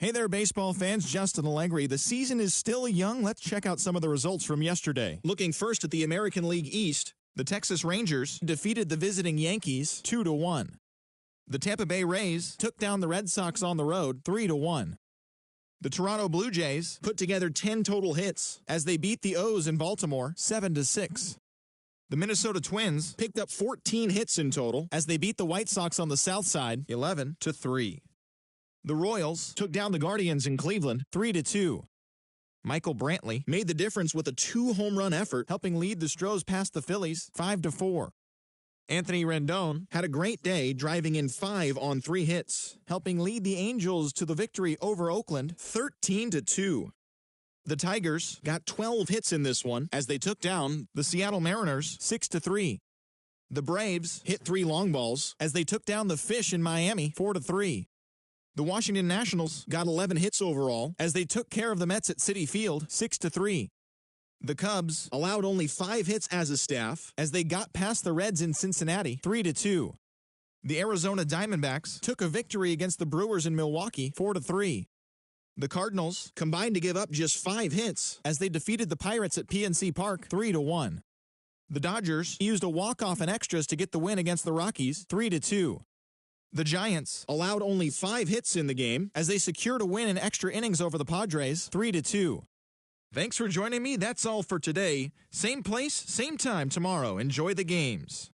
Hey there, baseball fans. Justin Allegri. The season is still young. Let's check out some of the results from yesterday. Looking first at the American League East, the Texas Rangers defeated the visiting Yankees 2-1. The Tampa Bay Rays took down the Red Sox on the road 3-1. The Toronto Blue Jays put together 10 total hits as they beat the O's in Baltimore 7-6. The Minnesota Twins picked up 14 hits in total as they beat the White Sox on the South Side 11-3. The Royals took down the Guardians in Cleveland 3-2. Michael Brantley made the difference with a 2-home-run effort, helping lead the Stros past the Phillies 5-4. Anthony Rendon had a great day, driving in 5 on 3 hits, helping lead the Angels to the victory over Oakland 13-2. The Tigers got 12 hits in this one as they took down the Seattle Mariners 6-3. The Braves hit 3 long balls as they took down the Fish in Miami 4-3. The Washington Nationals got 11 hits overall as they took care of the Mets at Citi Field 6-3. The Cubs allowed only 5 hits as a staff as they got past the Reds in Cincinnati 3-2. The Arizona Diamondbacks took a victory against the Brewers in Milwaukee 4-3. The Cardinals combined to give up just 5 hits as they defeated the Pirates at PNC Park 3-1. The Dodgers used a walk-off in extras to get the win against the Rockies 3-2. The Giants allowed only 5 hits in the game as they secured a win in extra innings over the Padres 3-2. Thanks for joining me. That's all for today. Same place, same time tomorrow. Enjoy the games.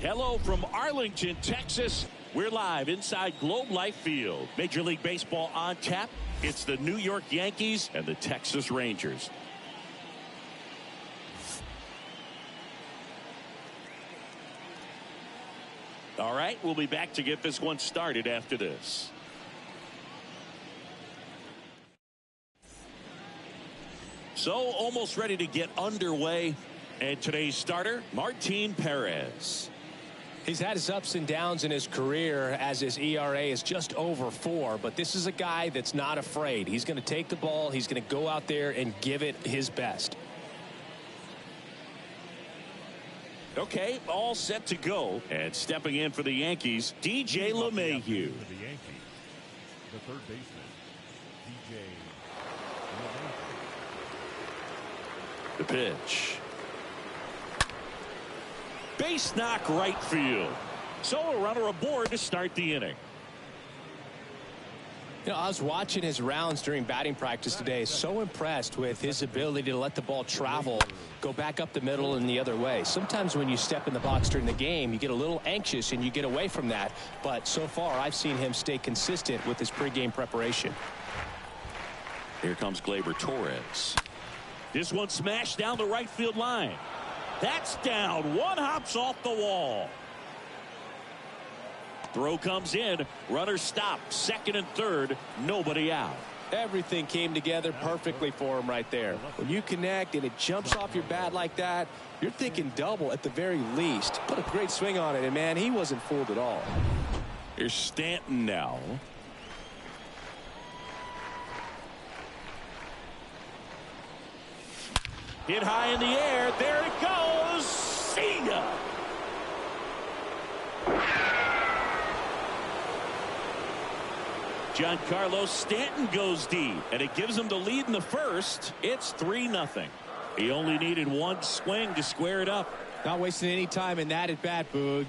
Hello from Arlington, Texas. We're live inside Globe Life Field. Major League Baseball on tap. It's the New York Yankees and the Texas Rangers. All right, we'll be back to get this one started after this. So almost ready to get underway. And today's starter, Martin Perez. He's had his ups and downs in his career as his ERA is just over 4, but this is a guy that's not afraid. He's going to take the ball. He's going to go out there and give it his best. Okay, all set to go. And stepping in for the Yankees, DJ LeMahieu. For the Yankees, the third baseman, DJ LeMahieu. The pitch. Base knock right field. So a runner aboard to start the inning. You know, I was watching his rounds during batting practice today. So impressed with his ability to let the ball travel, go back up the middle and the other way. Sometimes when you step in the box during the game, you get a little anxious and you get away from that. But so far, I've seen him stay consistent with his pregame preparation. Here comes Gleyber Torres. This one smashed down the right field line. That's down. One hops off the wall. Throw comes in. Runner stops. Second and third. Nobody out. Everything came together perfectly for him right there. When you connect and it jumps off your bat like that, you're thinking double at the very least. Put a great swing on it, and man, he wasn't fooled at all. Here's Stanton now. Hit high in the air. There it goes. See ya. Giancarlo Stanton goes deep, and it gives him the lead in the first. It's 3-0. He only needed one swing to square it up. Not wasting any time in that at bat, Boog.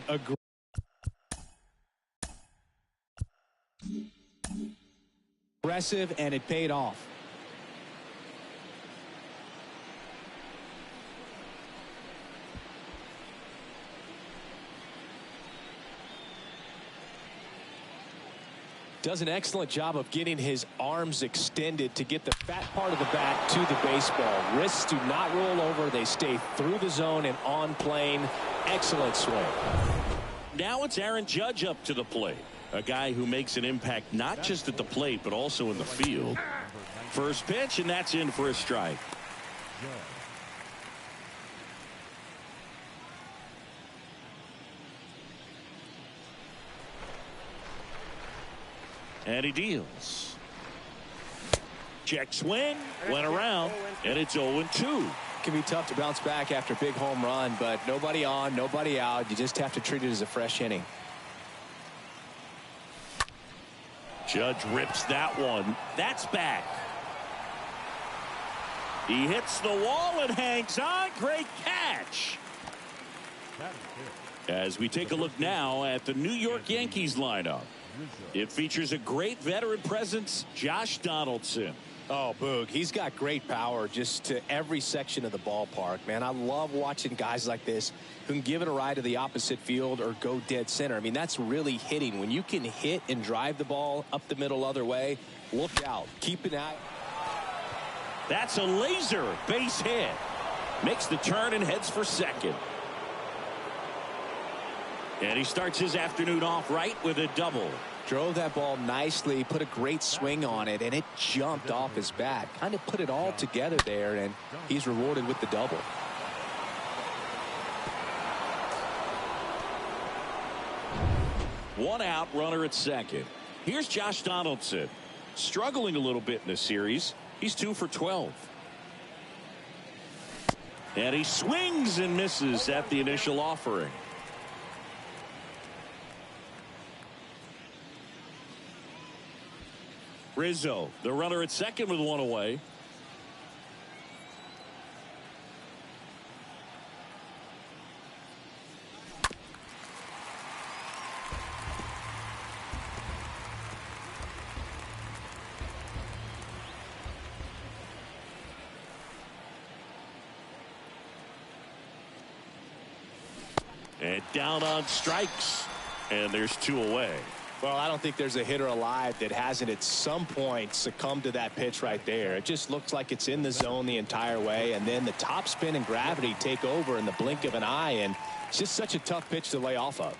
Aggressive, and it paid off. Does an excellent job of getting his arms extended to get the fat part of the bat to the baseball. Wrists do not roll over. They stay through the zone and on plane. Excellent swing. Now it's Aaron Judge up to the plate. A guy who makes an impact not just at the plate but also in the field. First pitch, and that's in for a strike. And he deals. Check swing, went around, and it's 0-2. It can be tough to bounce back after a big home run, but nobody on, nobody out. You just have to treat it as a fresh inning. Judge rips that one. That's back. He hits the wall and hangs on. Great catch. As we take a look now at the New York Yankees lineup. It features a great veteran presence, Josh Donaldson. Oh, Boog, he's got great power just to every section of the ballpark, man. I love watching guys like this who can give it a ride to the opposite field or go dead center. I mean, that's really hitting. When you can hit and drive the ball up the middle other way, look out. Keep an eye. That's a laser base hit. Makes the turn and heads for second. And he starts his afternoon off right with a double. Drove that ball nicely, put a great swing on it, and it jumped off his bat. Kind of put it all together there, and he's rewarded with the double. One out, runner at second. Here's Josh Donaldson. Struggling a little bit in this series. He's 2 for 12. And he swings and misses at the initial offering. Rizzo, the runner at second with one away. And down on strikes. And there's 2 away. Well, I don't think there's a hitter alive that hasn't at some point succumbed to that pitch right there. It just looks like it's in the zone the entire way, and then the top spin and gravity take over in the blink of an eye, and it's just such a tough pitch to lay off of.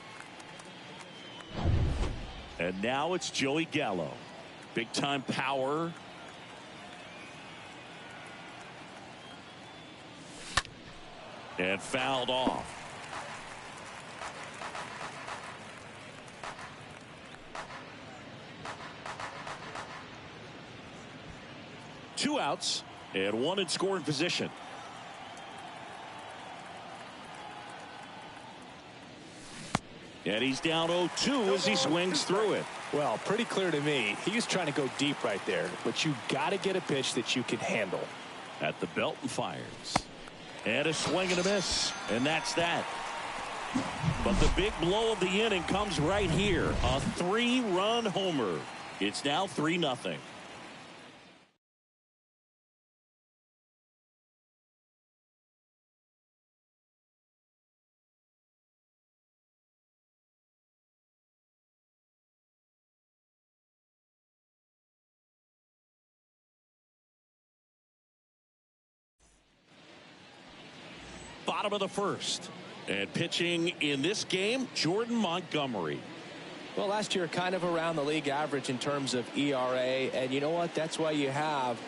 And now it's Joey Gallo. Big time power. And fouled off. Two outs and one in scoring position. And he's down 0-2 as he swings through it. Well, pretty clear to me. He was trying to go deep right there, but you got to get a pitch that you can handle. At the belt and fires. And a swing and a miss. And that's that. But the big blow of the inning comes right here. A 3-run homer. It's now 3-0. Bottom of the first. And pitching in this game, Jordan Montgomery. Well, last year kind of around the league average in terms of ERA. And you know what? That's why you have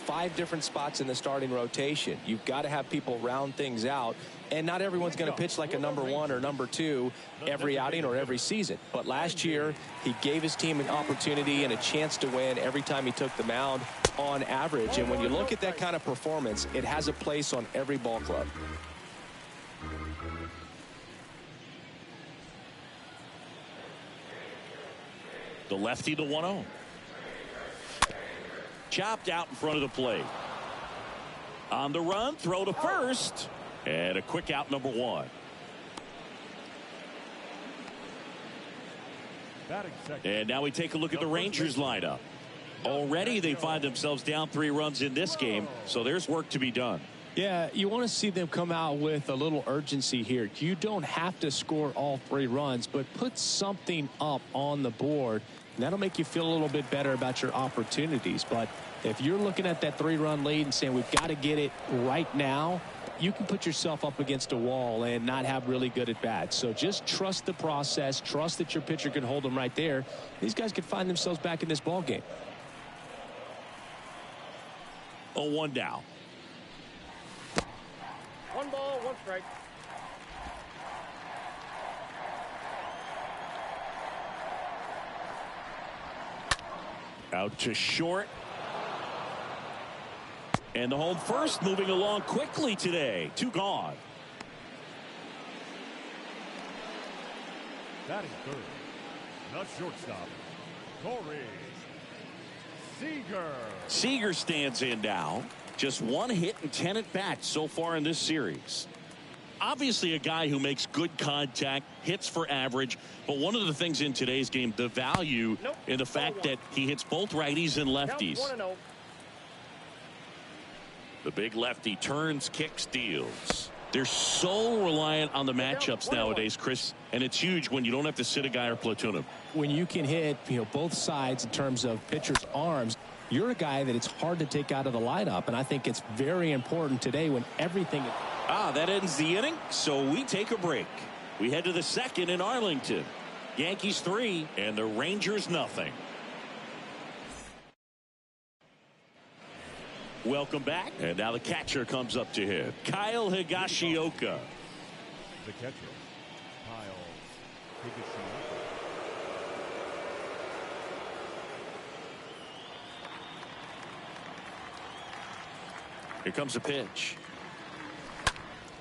5 different spots in the starting rotation. You've got to have people round things out. And not everyone's going to pitch like a number 1 or number 2 every outing or every season. But last year, he gave his team an opportunity and a chance to win every time he took the mound on average. And when you look at that kind of performance, it has a place on every ball club. The lefty, the 1-0. Chopped out in front of the plate. On the run, throw to first. And a quick out, number 1. And now we take a look at the Rangers lineup. Already they find themselves down 3 runs in this game, so there's work to be done. Yeah, you want to see them come out with a little urgency here. You don't have to score all 3 runs, but put something up on the board, and that'll make you feel a little bit better about your opportunities. But if you're looking at that 3-run lead and saying we've got to get it right now, you can put yourself up against a wall and not have really good at bats. So just trust the process. Trust that your pitcher can hold them right there. These guys could find themselves back in this ball game. 0-1 down. 1 ball, 1 strike. Out to short. And the home first moving along quickly today. 2 gone. Batting third, the shortstop, Corey Seager. Seager stands in now. Just 1 hit and 10 at bats so far in this series. Obviously a guy who makes good contact, hits for average, but one of the things in today's game, the value in the fact that he hits both righties and lefties. The big lefty turns, kicks, deals. They're so reliant on the matchups nowadays, Chris, and it's huge when you don't have to sit a guy or platoon him. When you can hit, both sides in terms of pitchers' arms, you're a guy that it's hard to take out of the lineup, and I think it's very important today when everything. That ends the inning, so we take a break. We head to the second in Arlington. Yankees 3 and the Rangers nothing. Welcome back, and now the catcher comes up to hit. Kyle Higashioka. The catcher, Kyle Higashioka. Here comes a pitch.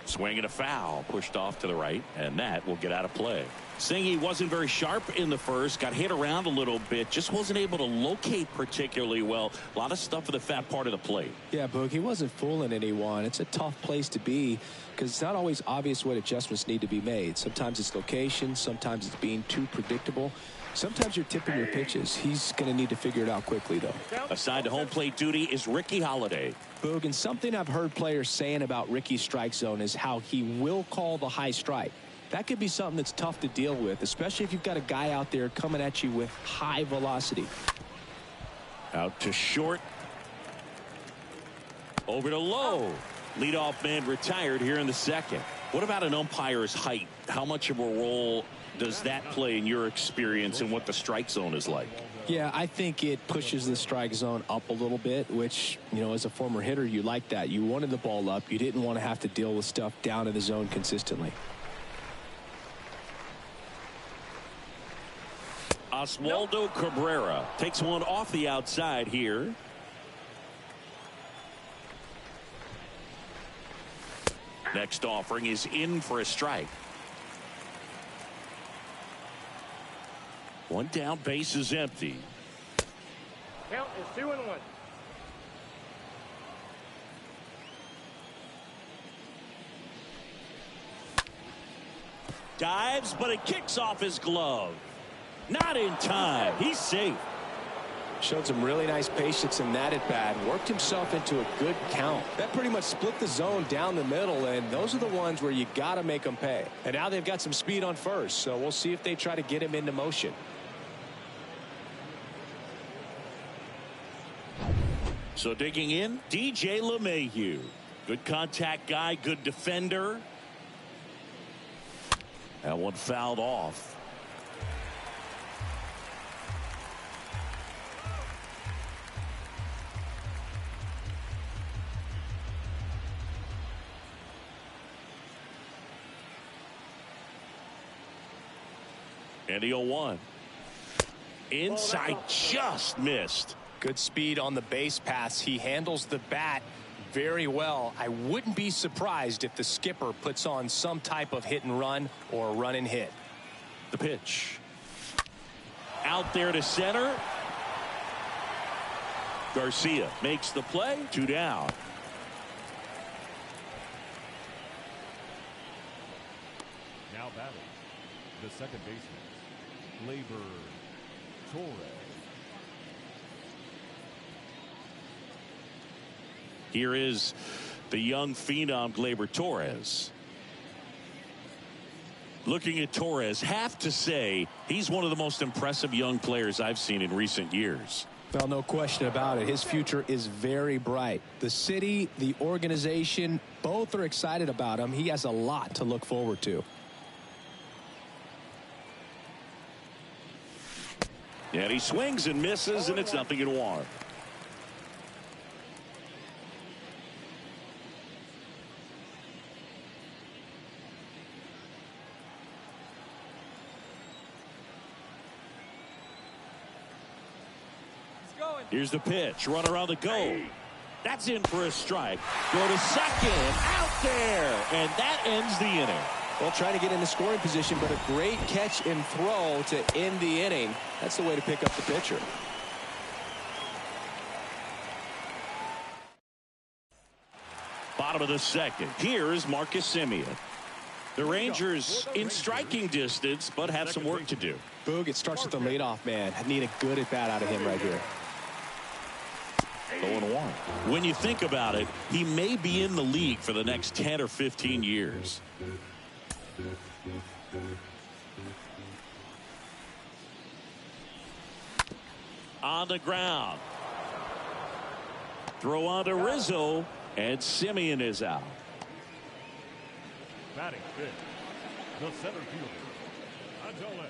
Swing and a foul, pushed off to the right, and that will get out of play. Singy wasn't very sharp in the first, got hit around a little bit, just wasn't able to locate particularly well. A lot of stuff for the fat part of the plate. Yeah, Boog, he wasn't fooling anyone. It's a tough place to be because it's not always obvious what adjustments need to be made. Sometimes it's location, sometimes it's being too predictable. Sometimes you're tipping your pitches. He's going to need to figure it out quickly, though. Assigned to home plate duty is Ricky Holiday. Boog, and something I've heard players saying about Ricky's strike zone is how he will call the high strike. That could be something that's tough to deal with, especially if you've got a guy out there coming at you with high velocity. Out to short. Over to low. Leadoff man retired here in the second. What about an umpire's height? How much of a role does that play in your experience and what the strike zone is like? Yeah, I think it pushes the strike zone up a little bit, which, as a former hitter, you like that. You wanted the ball up. You didn't want to have to deal with stuff down in the zone consistently. Oswaldo Cabrera takes one off the outside here. Next offering is in for a strike. One down, base is empty. Count is 2-1. Dives, but it kicks off his glove. Not in time. He's safe. Showed some really nice patience in that at bat. Worked himself into a good count. That pretty much split the zone down the middle, and those are the ones where you got to make them pay. And now they've got some speed on first, so we'll see if they try to get him into motion. So digging in, DJ LeMahieu. Good contact guy, good defender. That one fouled off. And the 0-1. Inside, just missed. Good speed on the base pass. He handles the bat very well. I wouldn't be surprised if the skipper puts on some type of hit and run or run and hit. The pitch. Out there to center. Garcia makes the play. 2 down. Now batting, the second baseman, Gleyber Torres. Here is the young phenom Gleyber Torres. Looking at Torres, have to say he's one of the most impressive young players I've seen in recent years. Well, no question about it. His future is very bright. The city, the organization, both are excited about him. He has a lot to look forward to. And he swings and misses, and it's 0-1. Here's the pitch. Run around the go. That's in for a strike. Go to second. Out there. And that ends the inning. Well, trying to get in the scoring position, but a great catch and throw to end the inning. That's the way to pick up the pitcher. Bottom of the second. Here's Marcus Semien. The Rangers in striking distance, but have some work to do. Boog, it starts with the leadoff man. I need a good at bat out of him right here. 0-1. When you think about it, he may be in the league for the next 10 or 15 years. On the ground. Throw on to Rizzo, and Semien is out. Batting fifth, the center fielder, Adolis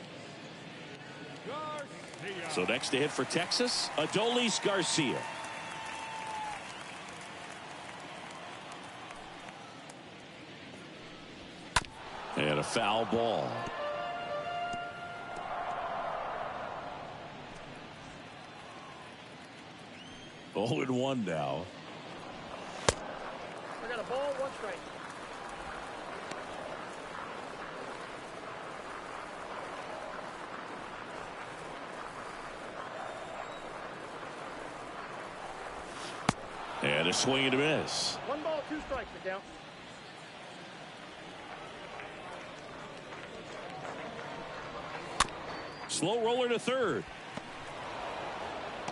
Garcia. So next to hit for Texas, Adolis Garcia. And a foul ball. Oh, and 1 now. I got a ball, 1 strike. And a swing and a miss. 1 ball, 2 strikes to count. Slow roller to third.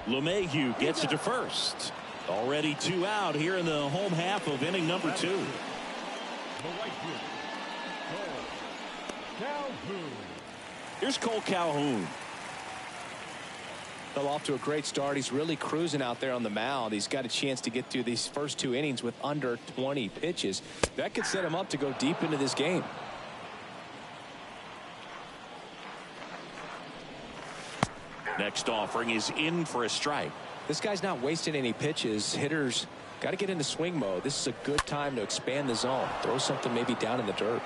LeMahieu gets it to first. Already 2 out here in the home half of inning number 2. The right fielder, Cole Calhoun. Here's Cole Calhoun. Well, off to a great start. He's really cruising out there on the mound. He's got a chance to get through these first 2 innings with under 20 pitches. That could set him up to go deep into this game. Next offering is in for a strike. This guy's not wasting any pitches. Hitters got to get into swing mode. This is a good time to expand the zone. Throw something maybe down in the dirt.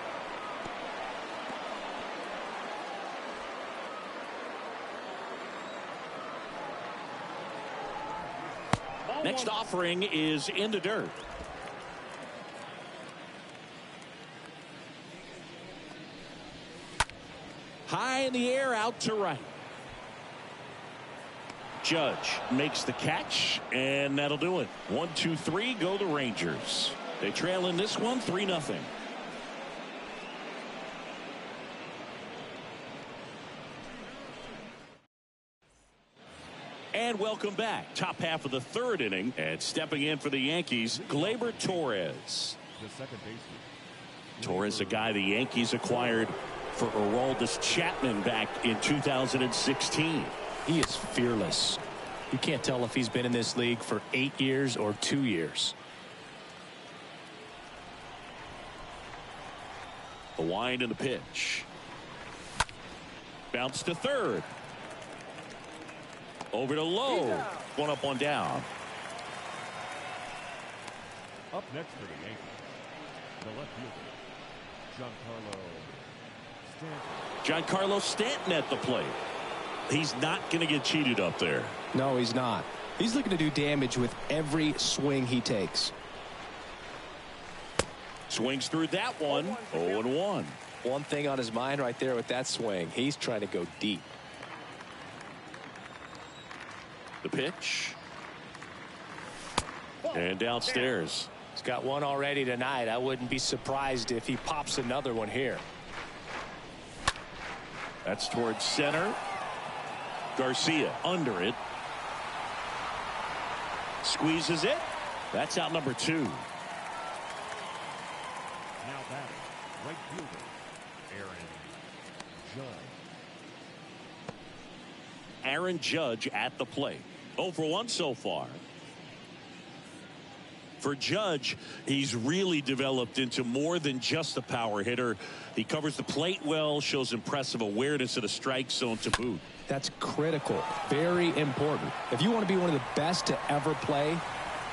Next offering is in the dirt. High in the air, out to right. Judge makes the catch, and that'll do it. 1, 2, 3, go the Rangers. They trail in this one 3-0. And welcome back. Top half of the 3rd inning, and stepping in for the Yankees, Gleyber Torres. The second baseman. Torres, a guy the Yankees acquired for Aroldis Chapman back in 2016. He is fearless. You can't tell if he's been in this league for 8 years or 2 years. The wind and the pitch. Bounce to third. Over to Lowe. 1 up, 1 down. Up next for the Yankees, the left fielder, Giancarlo Stanton at the plate. He's not going to get cheated up there. No, he's not. He's looking to do damage with every swing he takes. Swings through that one. 0-1. One thing on his mind right there with that swing. He's trying to go deep. The pitch. And downstairs. He's got one already tonight. I wouldn't be surprised if he pops another one here. That's towards center. Garcia under it. Squeezes it. That's out number 2. Now batting, right fielder, Aaron Judge. Aaron Judge at the plate. 0 for 1 so far. For Judge, he's really developed into more than just a power hitter. He covers the plate well, shows impressive awareness of the strike zone to boot. That's critical. Very important. If you want to be one of the best to ever play.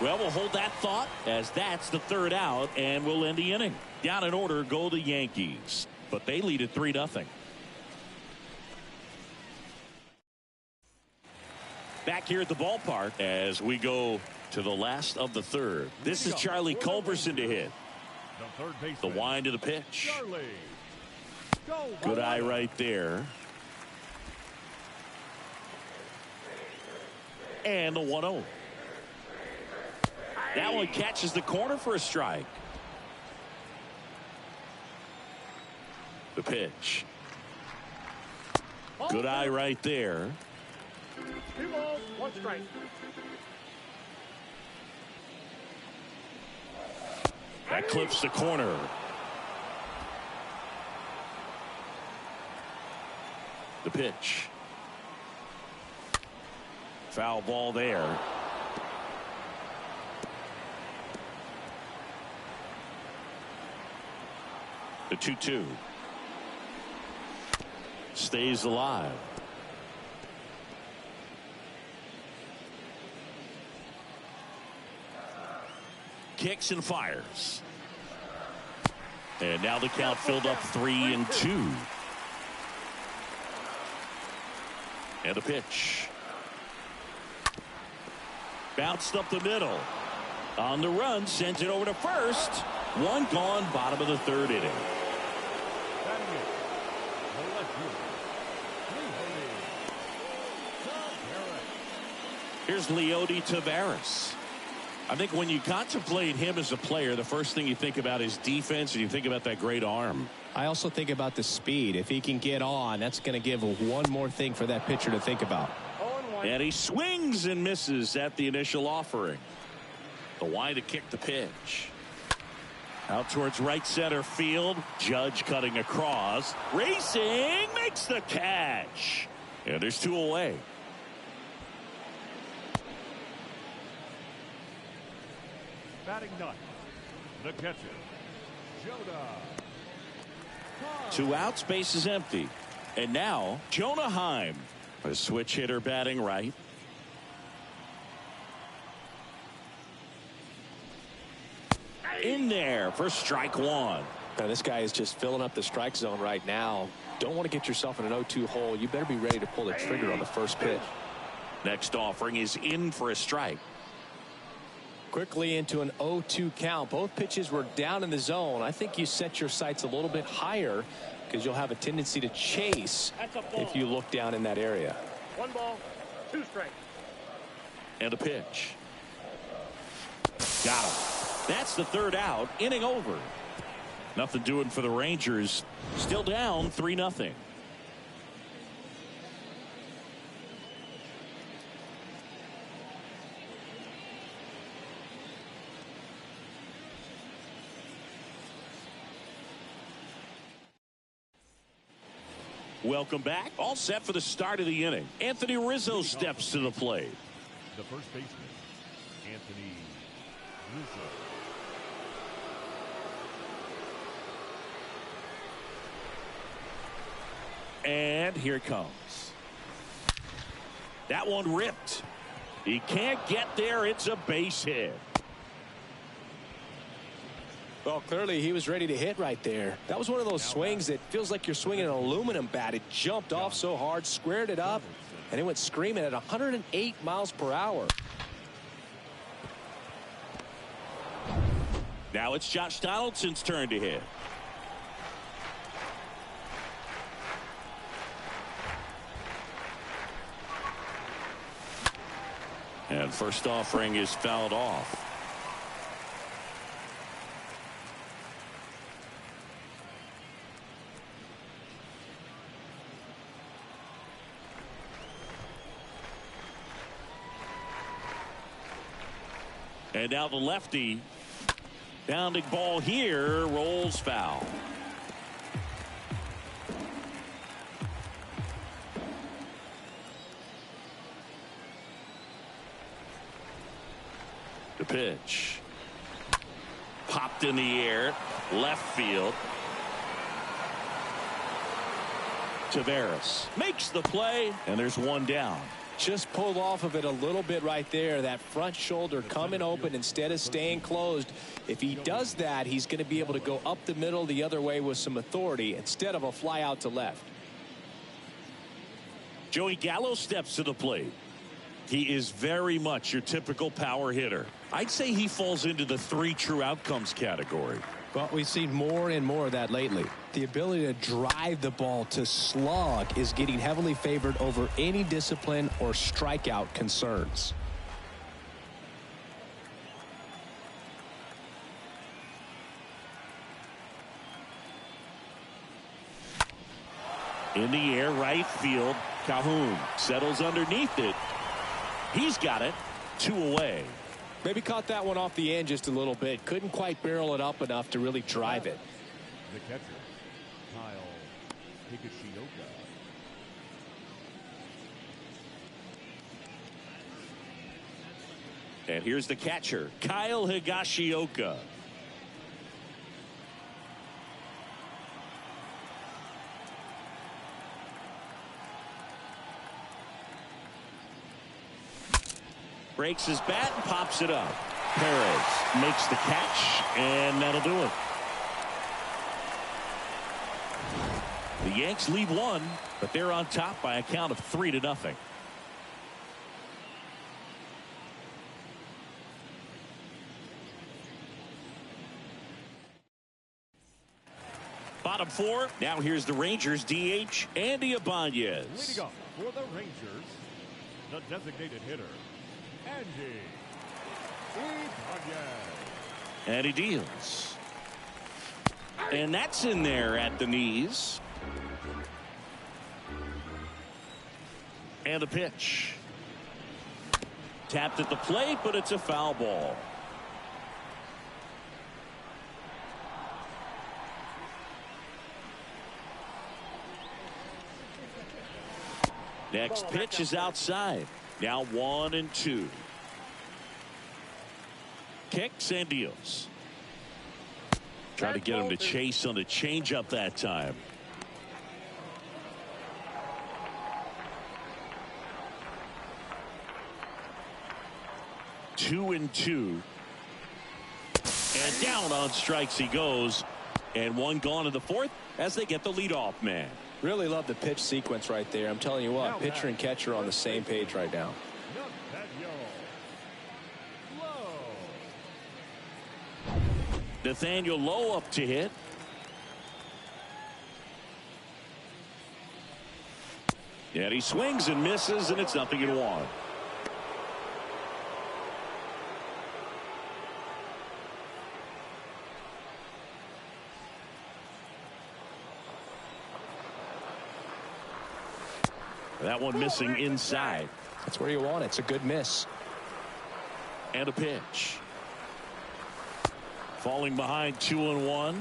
Well, we'll hold that thought as that's the third out, and we'll end the inning. Down in order go the Yankees, but they lead at 3-0. Back here at the ballpark as we go to the last of the third. This is Charlie Culberson to hit. The wind of the pitch. Good eye right there. And the 1-0. That one catches the corner for a strike. The pitch. Good eye right there. 2 balls, 1 strike. That clips the corner. The pitch. Foul ball there. The 2-2. Stays alive. Kicks and fires. And now the count filled up 3-2. And a pitch. Bounced up the middle. On the run, sends it over to first. 1 gone, bottom of the 3rd inning. Here's Leody Taveras. I think when you contemplate him as a player, the first thing you think about is defense, and you think about that great arm. I also think about the speed. If he can get on, that's going to give one more thing for that pitcher to think about. And he swings and misses at the initial offering. The wind to kick the pitch. Out towards right center field. Judge cutting across. Racing, makes the catch. And there's 2 away. Batting 9th, the catcher, Jonah. 2 outs, base is empty. And now Jonah Heim, a switch hitter batting right. In there for strike 1. Now, this guy is just filling up the strike zone right now. Don't want to get yourself in an 0-2 hole. You better be ready to pull the trigger on the first pitch. Next offering is in for a strike. Quickly into an 0-2 count. Both pitches were down in the zone. I think you set your sights a little bit higher because you'll have a tendency to chase if you look down in that area. 1 ball, 2 strikes. And a pitch. Got him. That's the 3rd out. Inning over. Nothing doing for the Rangers. Still down 3-0. Welcome back. All set for the start of the inning. Anthony Rizzo steps to the plate. The first baseman, Anthony Rizzo. And here it comes. That one ripped. He can't get there. It's a base hit. Well, clearly he was ready to hit right there. That was one of those swings that feels like you're swinging an aluminum bat. It jumped off so hard, squared it up, and it went screaming at 108 miles per hour. Now it's Josh Donaldson's turn to hit. And first offering is fouled off. And now the lefty Bounding ball here, rolls foul. The pitch. Popped in the air, left field. Taveras makes the play, and there's one down. Just pulled off of it a little bit right there. That front shoulder coming open instead of staying closed. If he does that, he's going to be able to go up the middle the other way with some authority instead of a fly out to left. Joey Gallo steps to the plate. He is very much your typical power hitter. I'd say he falls into the 3 true outcomes category. But we've seen more and more of that lately. The ability to drive the ball to slug is getting heavily favored over any discipline or strikeout concerns. In the air, right field. Calhoun settles underneath it. He's got it. 2 away. Maybe caught that one off the end just a little bit. Couldn't quite barrel it up enough to really drive it. The catcher, Kyle Higashioka. And here's the catcher, Kyle Higashioka. Breaks his bat and pops it up. Perez makes the catch, and that'll do it. The Yanks lead 1, but they're on top by a count of 3-0. Bottom 4. Now here's the Rangers DH, Andy Ibanez. Leading up for the Rangers, the designated hitter, Andy Ibanez. And he deals. And that's in there at the knees. And a pitch. Tapped at the plate, but it's a foul ball. Next pitch is outside. Now 1-2. Kicks and deals. Try to get him to chase on the changeup that time. Two and two. And down on strikes he goes. And one gone in the 4th as they get the leadoff man. Really love the pitch sequence right there. I'm telling you what, pitcher and catcher are on the same page right now. Nathaniel Lowe up to hit. And he swings and misses, and it's 0-1. That one missing inside. That's where you want it. It's a good miss. And a pitch. Falling behind 2-1.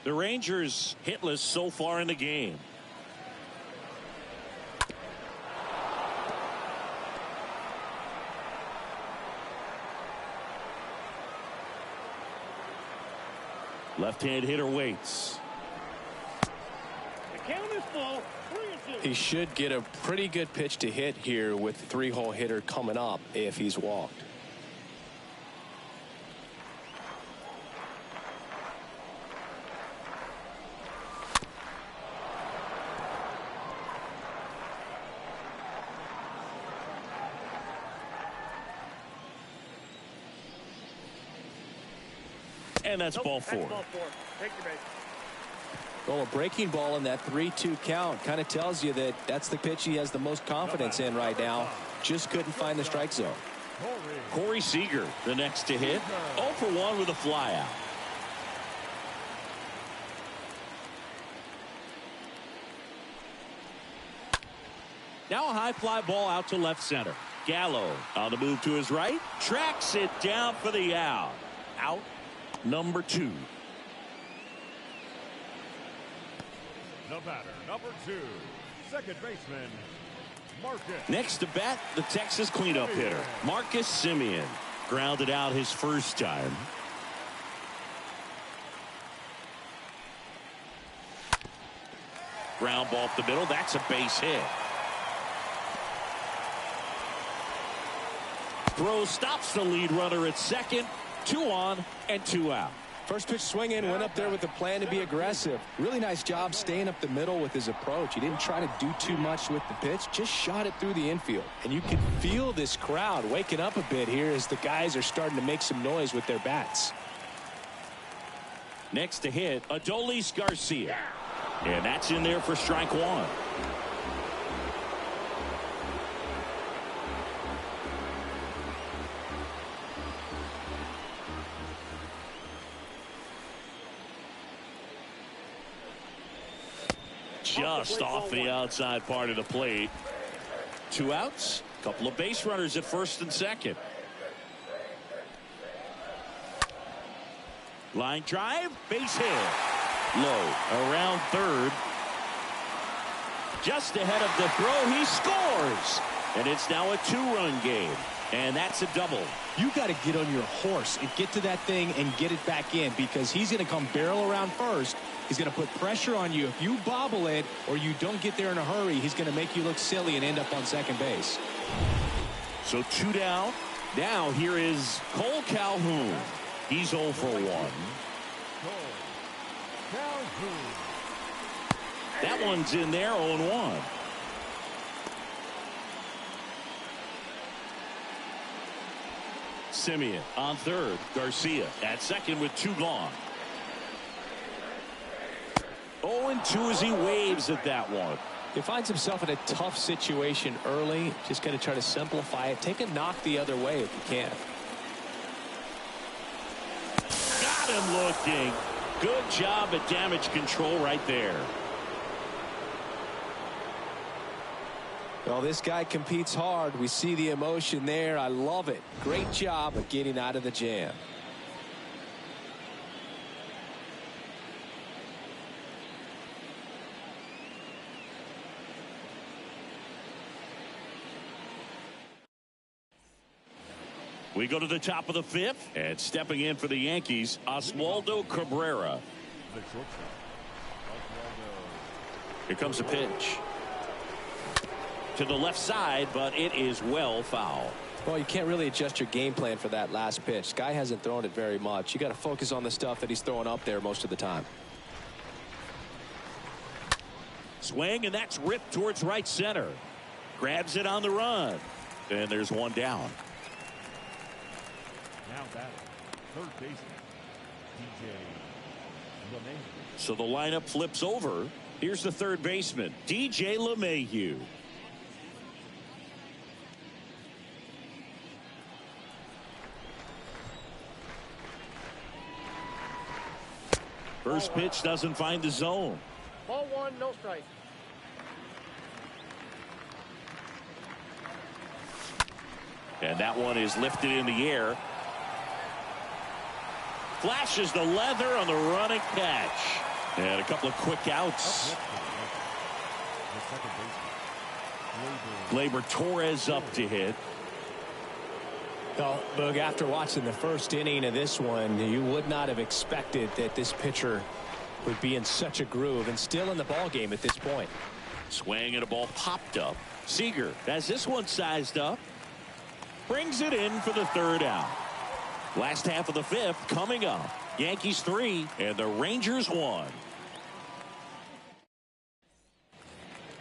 The Rangers hitless so far in the game. Left-hand hitter waits. The count is full. 3-2. He should get a pretty good pitch to hit here with the 3-hole hitter coming up if he's walked. And that's ball 4. That's ball 4. Take your base. Well, a breaking ball in that 3-2 count kind of tells you that that's the pitch he has the most confidence in right now. Just couldn't find the strike zone. Corey Seager, the next to hit. 0 for 1 with a flyout. Now a high fly ball out to left center. Gallo on the move to his right. Tracks it down for the out. Out number 2. The batter, number 2, second baseman, Marcus. Next to bat, the Texas cleanup hitter, Marcus Semien. Grounded out his first time. Ground ball up the middle. That's a base hit. Throw stops the lead runner at second. 2 on and 2 out. First pitch swing in, went up there with a plan to be aggressive. Really nice job staying up the middle with his approach. He didn't try to do too much with the pitch, just shot it through the infield. And you can feel this crowd waking up a bit here as the guys are starting to make some noise with their bats. Next to hit, Adolis Garcia. And that's in there for strike 1. Just off the outside part of the plate. 2 outs. Couple of base runners at first and second. Line drive. Base hit. Low around third. Just ahead of the throw. He scores. And it's now a 2-run game. And that's a double. You got to get on your horse and get to that thing and get it back in, because he's going to come barrel around first. He's going to put pressure on you. If you bobble it or you don't get there in a hurry, he's going to make you look silly and end up on second base. So 2 down. Now here is Cole Calhoun. He's 0 for 1. That one's in there, 0-1. Semien on third. Garcia at second with 2 gone. 0-2 as he waves at that one. He finds himself in a tough situation early. Just got to try to simplify it. Take a knock the other way if you can. Got him looking. Good job at damage control right there. Well, this guy competes hard. We see the emotion there. I love it. Great job of getting out of the jam. We go to the top of the 5th, and stepping in for the Yankees, Oswaldo Cabrera. Here comes a pitch to the left side, but it is well foul. Well, you can't really adjust your game plan for that last pitch. Guy hasn't thrown it very much. You got to focus on the stuff that he's throwing up there most of the time. Swing, and that's ripped towards right center. Grabs it on the run, and there's 1 down. Now batting, third baseman, DJ LeMahieu. So the lineup flips over. Here's the third baseman, DJ LeMahieu. First pitch doesn't find the zone. Ball 1, no strike. And that one is lifted in the air. Flashes the leather on the running catch. And a couple of quick outs. Gleyber Torres up to hit. Well, Boog, after watching the first inning of this one, you would not have expected that this pitcher would be in such a groove and still in the ball game at this point. Swing and a ball popped up. Seager has this one sized up. Brings it in for the 3rd out. Last half of the 5th coming up. Yankees 3 and the Rangers 1.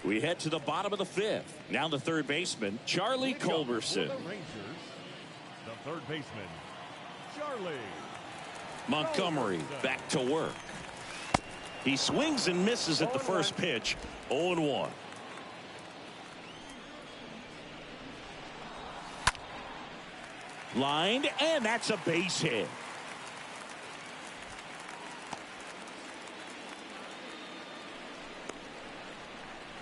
We head to the bottom of the 5th. Now the third baseman, Charlie Culberson. The Rangers, the third baseman, Charlie Montgomery back to work. He swings and misses at the first pitch. 0-1. Lined, and that's a base hit.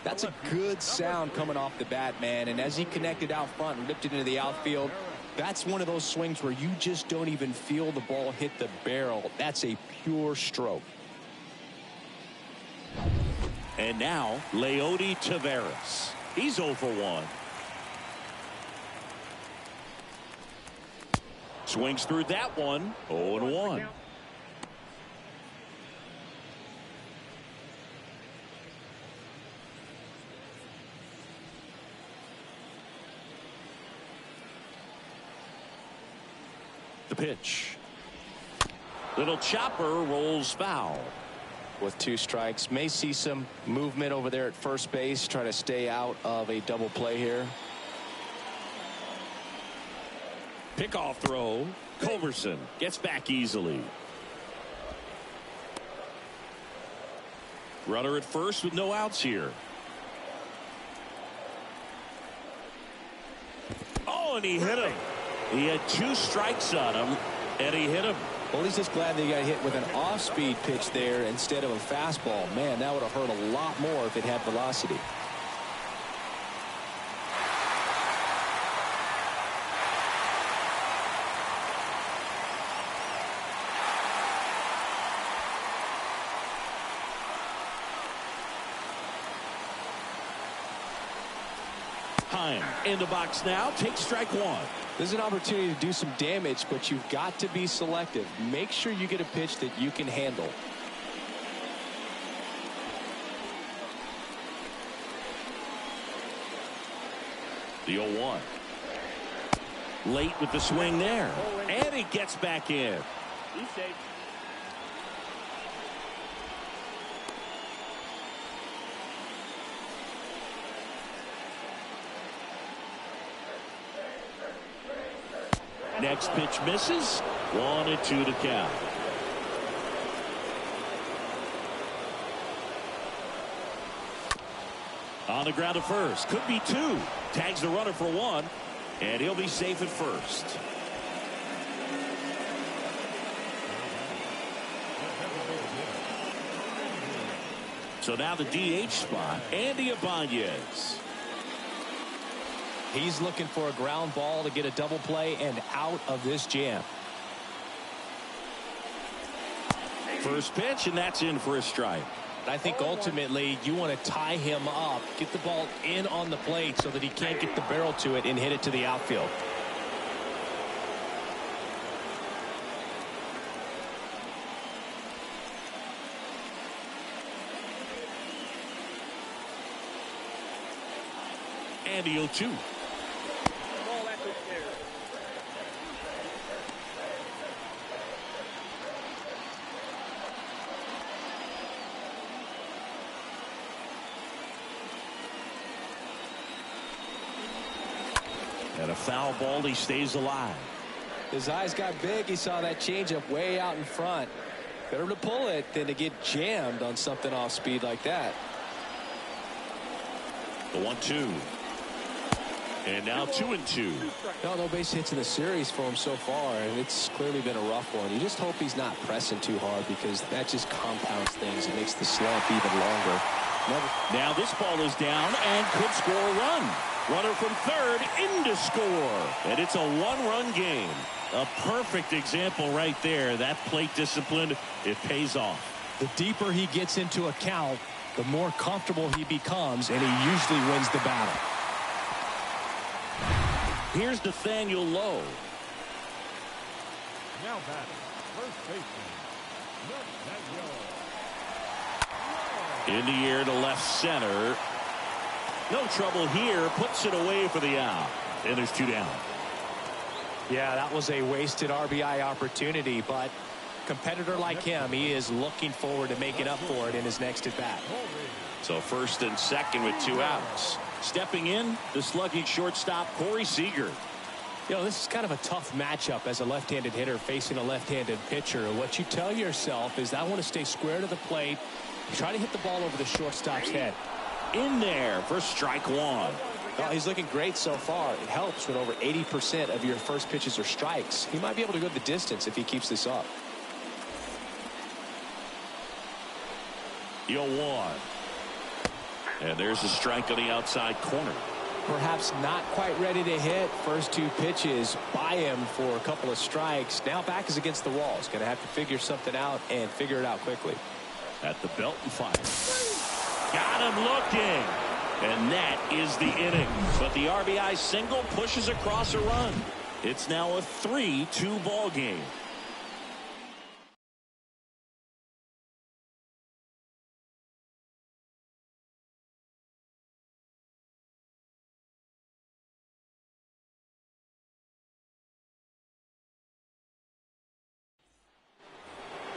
That's a good sound coming off the bat, man. And as he connected out front and ripped it into the outfield, that's one of those swings where you just don't even feel the ball hit the barrel. That's a pure stroke. And now, Leody Taveras. He's 0 for 1. Swings through that one. 0-1. The pitch. Little chopper rolls foul. With 2 strikes, may see some movement over there at first base, try to stay out of a double play here. Pickoff throw. Culberson gets back easily. Runner at first with no outs here. Oh, and he hit him. He had 2 strikes on him, and he hit him. Well, he's just glad that he got hit with an off-speed pitch there instead of a fastball. Man, that would have hurt a lot more if it had velocity. Heim in the box now. Takes strike 1. There's an opportunity to do some damage, but you've got to be selective. Make sure you get a pitch that you can handle. The 0-1. Late with the swing there. And he gets back in. He's safe. Next pitch misses. 1-2 to count. On the ground to first. Could be 2. Tags the runner for 1. And he'll be safe at first. So now the DH spot. Andy Ibanez. He's looking for a ground ball to get a double play and out of this jam. First pitch, and that's in for a strike. I think ultimately you want to tie him up, get the ball in on the plate so that he can't get the barrel to it and hit it to the outfield. And the 0-2. And a foul ball. He stays alive. His eyes got big. He saw that changeup way out in front. Better to pull it than to get jammed on something off speed like that. The 1-2. And now 2-2. No base hits in the series for him so far, and it's clearly been a rough one. You just hope he's not pressing too hard because that just compounds things. It makes the slump even longer. Now this ball is down and could score a run. Runner from third in to score. And it's a 1-run game. A perfect example right there. That plate discipline, it pays off. The deeper he gets into a count, the more comfortable he becomes, and he usually wins the battle. Here's Nathaniel Lowe. Now batting, first baseman, Nathaniel. In the air to left center. No trouble here. Puts it away for the out. And there's 2 down. Yeah, that was a wasted RBI opportunity, but competitor like him, he is looking forward to making up for it in his next at bat. So first and second with 2 outs. Stepping in, the slugging shortstop, Corey Seager. You know, this is kind of a tough matchup as a left-handed hitter facing a left-handed pitcher. What you tell yourself is, I want to stay square to the plate, try to hit the ball over the shortstop's head. In there for strike 1. Oh, he's looking great so far. It helps when over 80% of your first pitches are strikes. He might be able to go the distance if he keeps this up. The 0-1. And there's a strike on the outside corner. Perhaps not quite ready to hit. First two pitches by him for a couple of strikes. Now back is against the wall. He's going to have to figure something out and figure it out quickly. At the belt and fire. Got him looking. And that is the inning. But the RBI single pushes across a run. It's now a 3-2 ball game.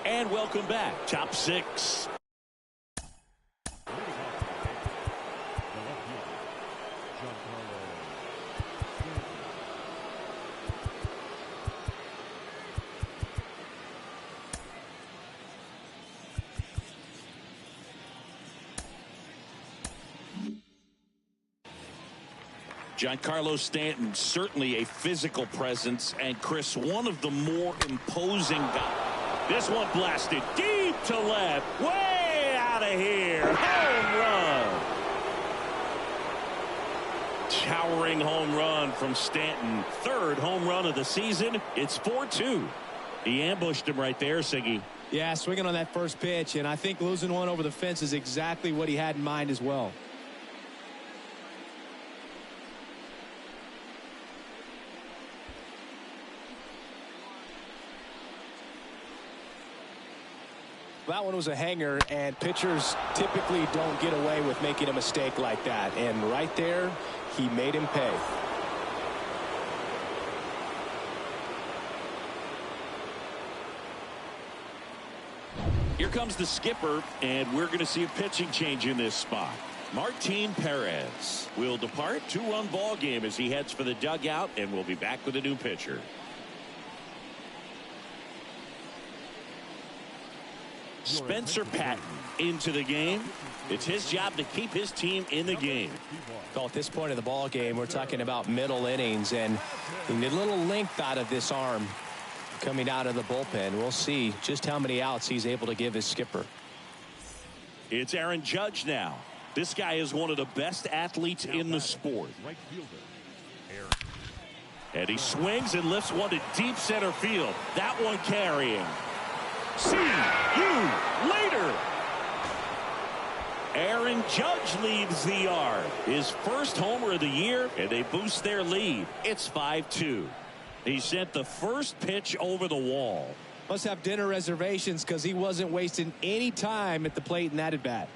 And welcome back. Top six. Giancarlo Stanton, certainly a physical presence, and Chris, one of the more imposing guys. This one blasted deep to left, way out of here. Home run. Towering home run from Stanton. Third home run of the season. It's 4-2. He ambushed him right there, Siggy. Yeah, swinging on that first pitch, and I think losing one over the fence is exactly what he had in mind as well. That one was a hanger, and pitchers typically don't get away with making a mistake like that. And right there, he made him pay. Here comes the skipper, and we're going to see a pitching change in this spot. Martin Perez will depart. 2-run ball game as he heads for the dugout, and we'll be back with a new pitcher. Spencer Patton into the game. It's his job to keep his team in the game. Well, at this point of the ball game, we're talking about middle innings, and he need a little length out of this arm coming out of the bullpen. We'll see just how many outs he's able to give his skipper. It's Aaron Judge now. This guy is one of the best athletes in the sport. And he swings and lifts one to deep center field. That one carrying. See you later. Aaron Judge leads the yard. His first homer of the year, and they boost their lead. It's 5-2. He sent the first pitch over the wall. Must have dinner reservations because he wasn't wasting any time at the plate in that at bat.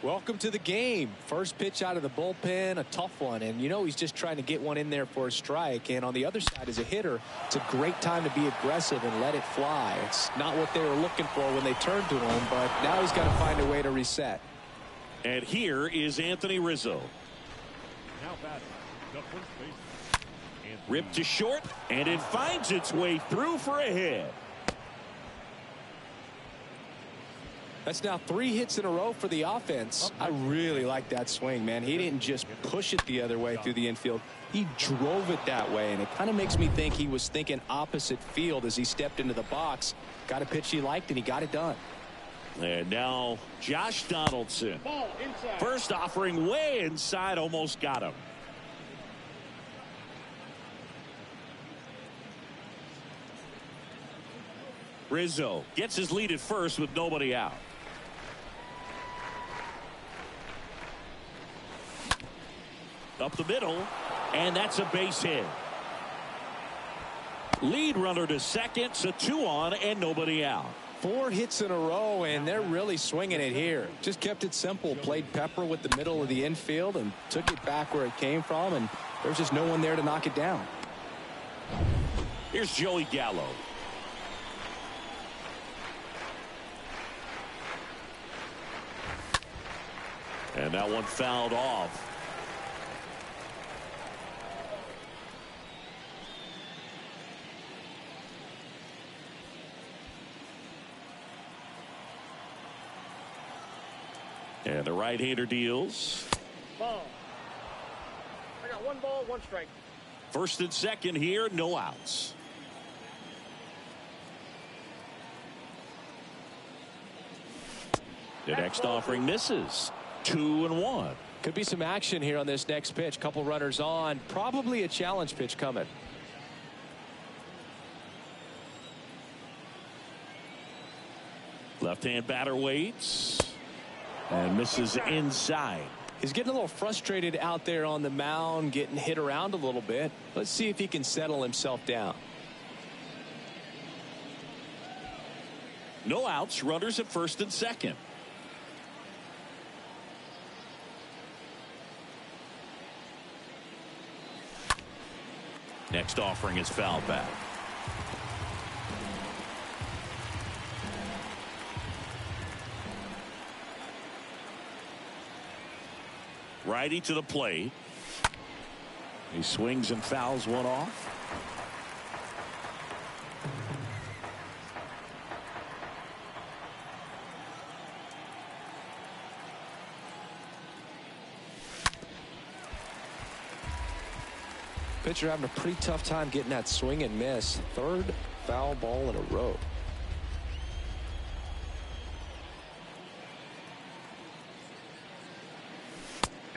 Welcome to the game. First pitch out of the bullpen, a tough one, and you know he's just trying to get one in there for a strike. And on the other side, as a hitter, it's a great time to be aggressive and let it fly. It's not what they were looking for when they turned to him, but now he's got to find a way to reset. And here is Anthony Rizzo. Now batting, the first baseman. Ripped to short, and it finds its way through for a hit. That's now 3 hits in a row for the offense. I really like that swing, man. He didn't just push it the other way through the infield. He drove it that way, and it kind of makes me think he was thinking opposite field as he stepped into the box. Got a pitch he liked, and he got it done. And now Josh Donaldson. Ball inside. First offering way inside, almost got him. Rizzo gets his lead at first with nobody out. Up the middle, and that's a base hit. Lead runner to second, so 2 on and nobody out. 4 hits in a row, and they're really swinging it here. Just kept it simple, played pepper with the middle of the infield and took it back where it came from, and there's just no one there to knock it down. Here's Joey Gallo. And that one fouled off. And the right-hander deals. Ball. I got 1 ball, 1 strike. First and second here, no outs. The next offering misses. 2-1. Could be some action here on this next pitch. Couple runners on. Probably a challenge pitch coming. Left-hand batter waits and misses inside. He's getting a little frustrated out there on the mound, getting hit around a little bit. Let's see if he can settle himself down. No outs, runners at first and second. Next offering is fouled back. Righty to the plate. He swings and fouls one off. Pitcher having a pretty tough time getting that swing and miss. Third foul ball in a row.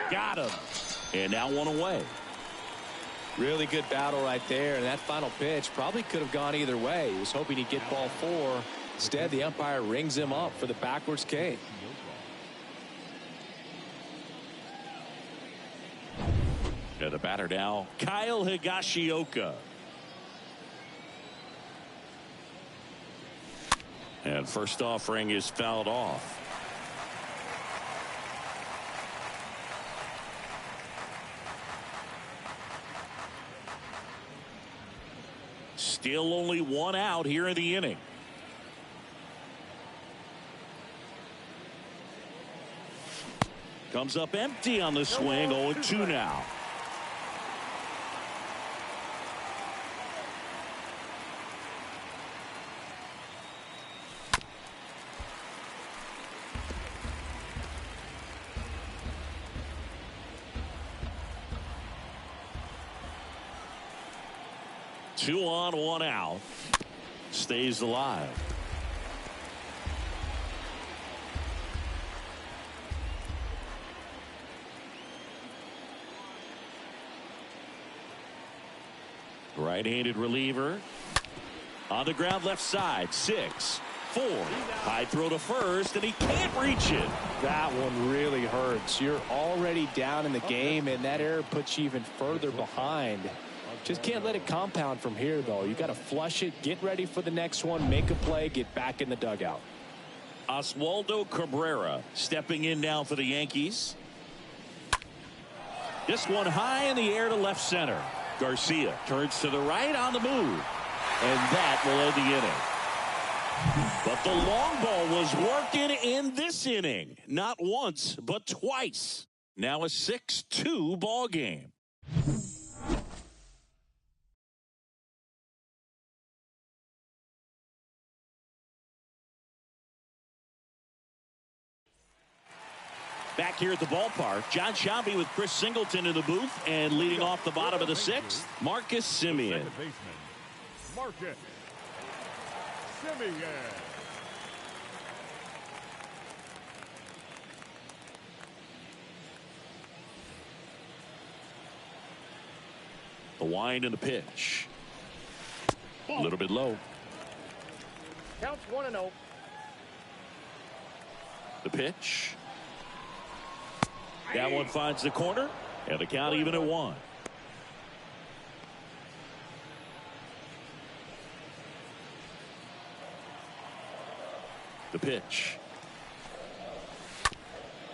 Got him. And now one away. Really good battle right there. And that final pitch probably could have gone either way. He was hoping he'd get ball 4. Instead, the umpire rings him up for the backwards K. And the batter now, Kyle Higashioka. And first offering is fouled off. Still only one out here in the inning. Comes up empty on the swing. 0-2 now. Two on, one out. Stays alive. Right-handed reliever. On the ground left side. 6-4. High throw to first, and he can't reach it. That one really hurts. You're already down in the game, and that error puts you even further behind. Just can't let it compound from here, though. You got to flush it, get ready for the next one, make a play, get back in the dugout. Oswaldo Cabrera stepping in now for the Yankees. This one high in the air to left center. Garcia turns to the right on the move. And that will end the inning. But the long ball was working in this inning. Not once, but twice. Now a 6-2 ball game. Back here at the ballpark, John Sciambi with Chris Singleton in the booth, and leading off the bottom of the 6th, Marcus Semien. Marcus Semien. The wind and the pitch. A little bit low. Counts 1-0. The pitch. That one finds the corner, and the count even at 1. The pitch.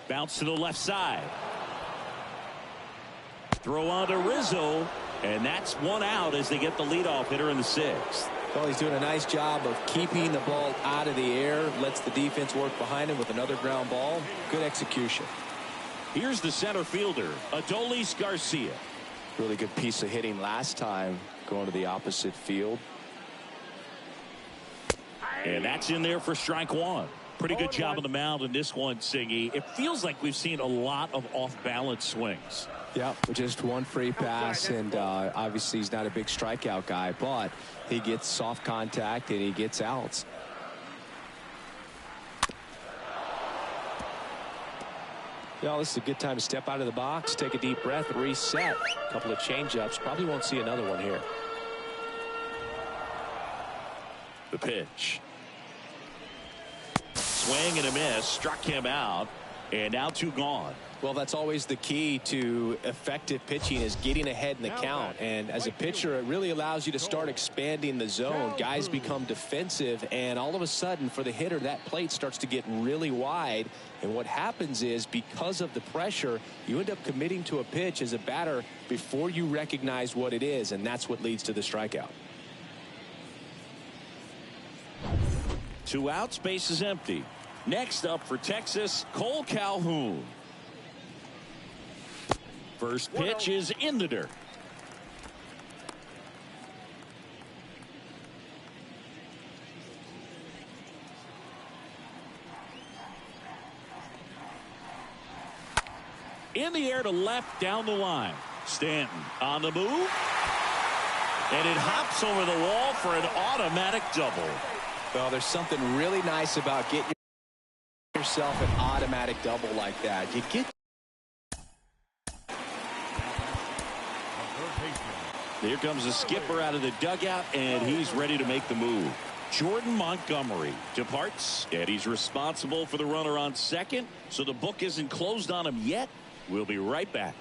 Bounce to the left side. Throw on to Rizzo, and that's one out as they get the leadoff hitter in the 6th. Well, he's doing a nice job of keeping the ball out of the air, lets the defense work behind him with another ground ball. Good execution. Here's the center fielder, Adolis Garcia. Really good piece of hitting last time, going to the opposite field. And that's in there for strike 1. Pretty good job on the mound in this one, Singy. It feels like we've seen a lot of off-balance swings. Yeah, just one free pass, and obviously he's not a big strikeout guy, but he gets soft contact and he gets outs. Well, this is a good time to step out of the box, take a deep breath, reset. A couple of change-ups. Probably won't see another one here. The pitch. Swing and a miss. Struck him out. And now 2 gone. Well, that's always the key to effective pitching, is getting ahead in the count. And as a pitcher, it really allows you to start expanding the zone. Guys become defensive, and all of a sudden, for the hitter, that plate starts to get really wide. And what happens is, because of the pressure, you end up committing to a pitch as a batter before you recognize what it is, and that's what leads to the strikeout. 2 outs, base is empty. Next up for Texas, Cole Calhoun. First pitch is in the dirt. In the air to left, down the line. Stanton on the move. And it hops over the wall for an automatic double. Well, there's something really nice about getting yourself an automatic double like that. You get. Here comes the skipper out of the dugout, and he's ready to make the move. Jordan Montgomery departs, and he's responsible for the runner on second, so the book isn't closed on him yet. We'll be right back.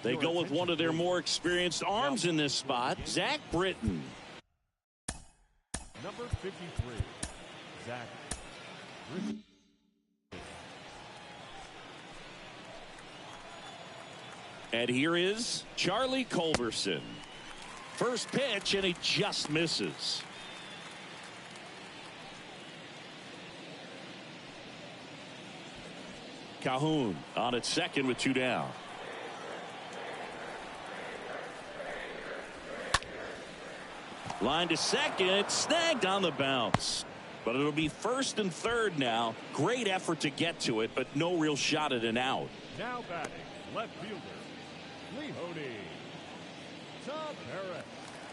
They go with one of their more experienced arms in this spot, Zach Britton. Number 53, Zach Britton. And here is Charlie Culberson. First pitch, and he just misses. Calhoun on at second with 2 down. Line to second, snagged on the bounce. But it'll be first and third now. Great effort to get to it, but no real shot at an out. Now batting, left fielder,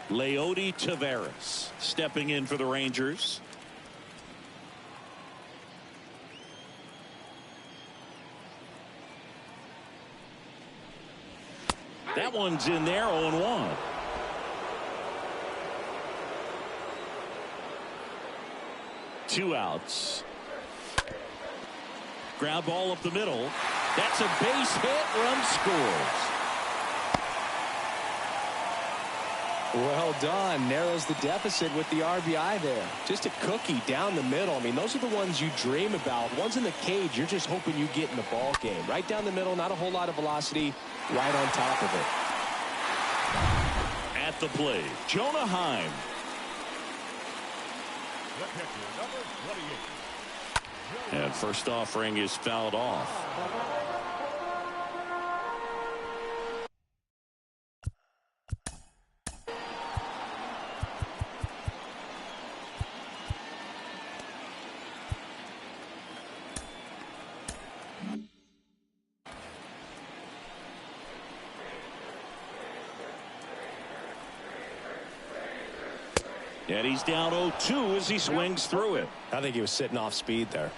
Leody Taveras stepping in for the Rangers. That one's in there, 0-1. Two outs. Ground ball up the middle. That's a base hit. Run scores. Well done. Narrows the deficit with the RBI there. Just a cookie down the middle. I mean, those are the ones you dream about. Ones in the cage, you're just hoping you get in the ball game. Right down the middle, not a whole lot of velocity. Right on top of it. At the plate, Jonah Heim. And first offering is fouled off. And he's down 0-2 as he swings through it. I think he was sitting off speed there.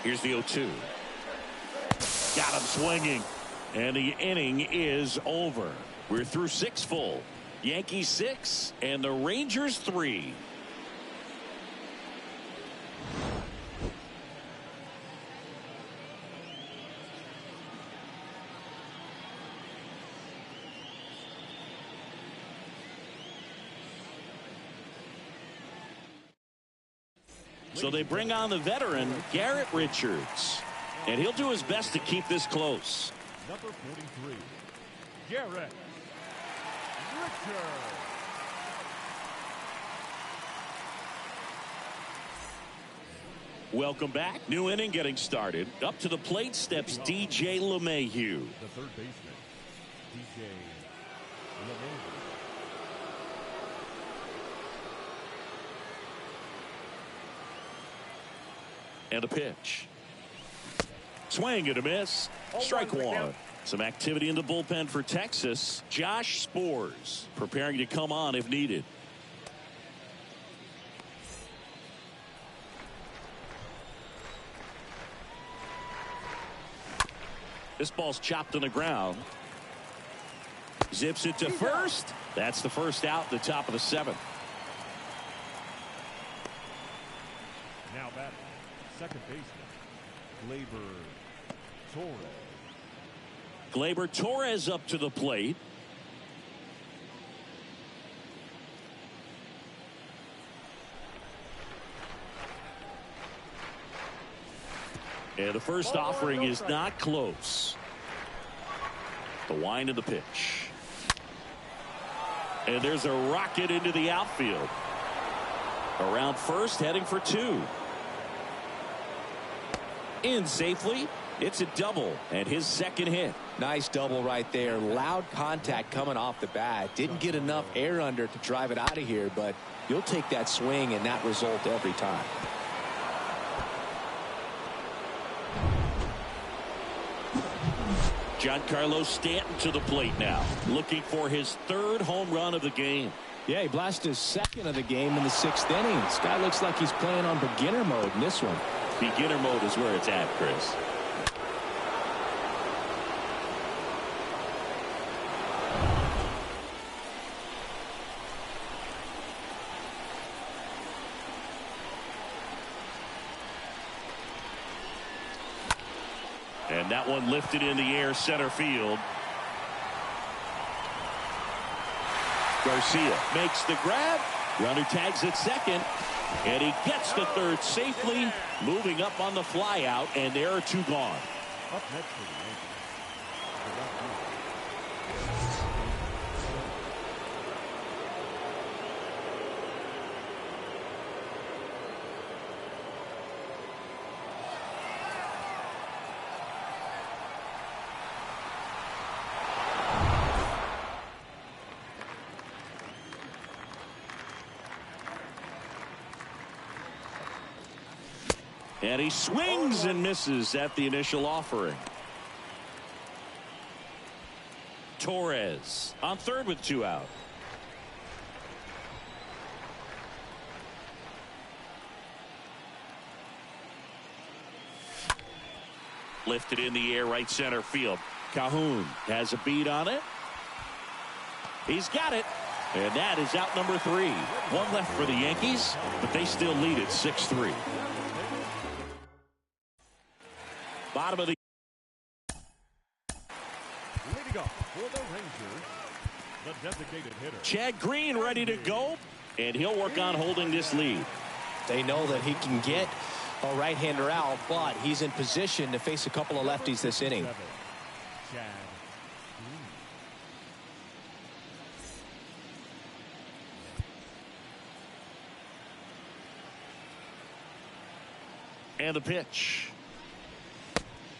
Here's the 0-2. Got him swinging. And the inning is over. We're through 6 full. Yankees 6 and the Rangers 3. So they bring on the veteran, Garrett Richards. And he'll do his best to keep this close. Number 43, Garrett Richards. Welcome back. New inning getting started. Up to the plate steps DJ LeMahieu. The third baseman, DJ LeMahieu. And a pitch. Swing and a miss. Strike one. Some activity in the bullpen for Texas. Josh Spores preparing to come on if needed. This ball's chopped on the ground. Zips it to first. That's the first out, the top of the 7th. Now batting, second baseman, Gleyber Torres. Gleyber Torres up to the plate. And the first offering is not close. The wind of the pitch. And there's a rocket into the outfield. Around first, heading for 2. In safely. It's a double and his second hit. Nice double right there. Loud contact coming off the bat. Didn't get enough air under to drive it out of here, but you'll take that swing and that result every time. Giancarlo Stanton to the plate now, looking for his 3rd home run of the game. Yeah, he blasted his 2nd of the game in the 6th inning. This guy looks like he's playing on beginner mode in this one. Beginner mode is where it's at, Chris. And that one lifted in the air, center field. Garcia makes the grab. Runner tags at second. And he gets to third safely. Moving up on the fly out. And there are 2 gone. Up next for the Yankees. And he swings and misses at the initial offering. Torres on third with 2 out. Lifted in the air, right center field. Calhoun has a beat on it. He's got it. And that is out number 3. 1 left for the Yankees, but they still lead it 6-3. Bottom of the leading off for the Rangers, the designated hitter. Chad Green ready to go, and he'll work on holding this lead. They know that he can get a right-hander out, but he's in position to face a couple of lefties this inning. Chad Green. And the pitch.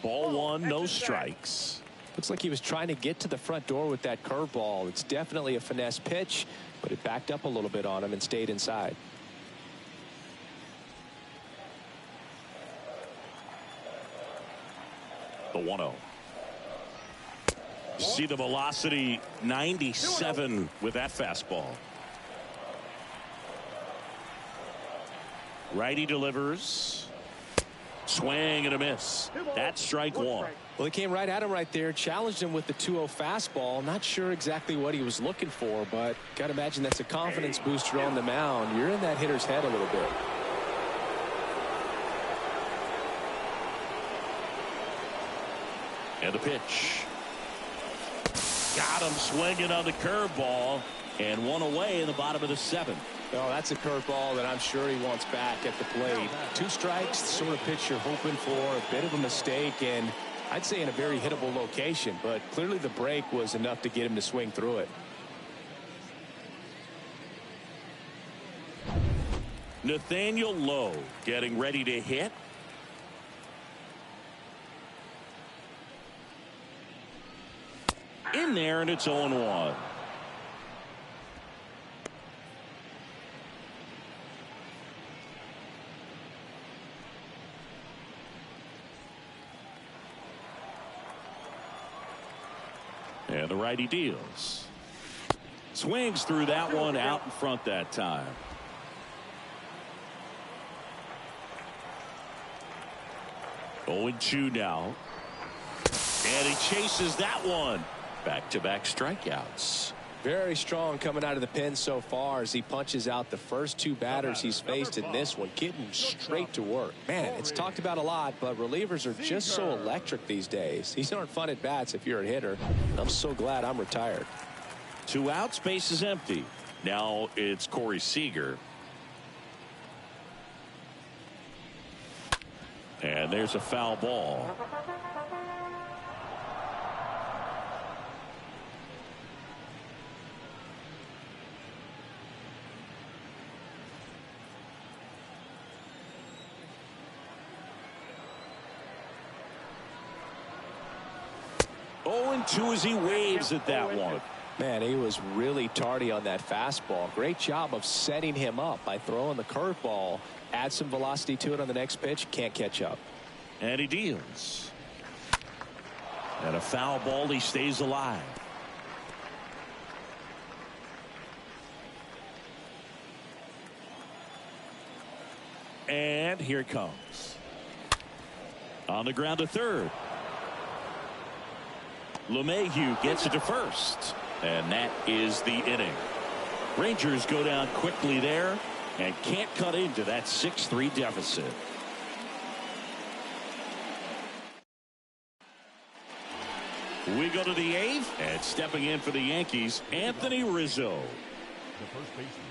Ball 1, no strikes. Looks like he was trying to get to the front door with that curveball. It's definitely a finesse pitch, but it backed up a little bit on him and stayed inside. The 1-0. See the velocity, 97 with that fastball. Righty delivers. Swing and a miss. That's strike 1. Well, he came right at him right there, challenged him with the 2-0 fastball. Not sure exactly what he was looking for, but got to imagine that's a confidence booster on the mound. You're in that hitter's head a little bit. And the pitch. Got him swinging on the curveball, and 1 away in the bottom of the 7th. Oh, that's a curveball that I'm sure he wants back at the plate. 2 strikes, the sort of pitch you're hoping for. A bit of a mistake, and I'd say in a very hittable location, but clearly the break was enough to get him to swing through it. Nathaniel Lowe getting ready to hit. In there, and it's 0-1. And the righty deals. Swings through that one out in front that time. Oh, 0-2 now. And he chases that one. Back-to-back strikeouts. Very strong coming out of the pen so far as he punches out the first two batters he's faced in this one, getting straight to work. Man, it's talked about a lot, but relievers are just so electric these days. These aren't fun at bats if you're a hitter. I'm so glad I'm retired. 2 outs, base is empty. Now it's Corey Seager. And there's a foul ball. Oh, 2 as he waves at that one. Man, he was really tardy on that fastball. Great job of setting him up by throwing the curveball. Add some velocity to it on the next pitch. Can't catch up. And he deals. And a foul ball. He stays alive. And here it comes. On the ground to third. LeMahieu gets it to first. And that is the inning. Rangers go down quickly there and can't cut into that 6-3 deficit. We go to the 8th, and stepping in for the Yankees, Anthony Rizzo. The first baseman,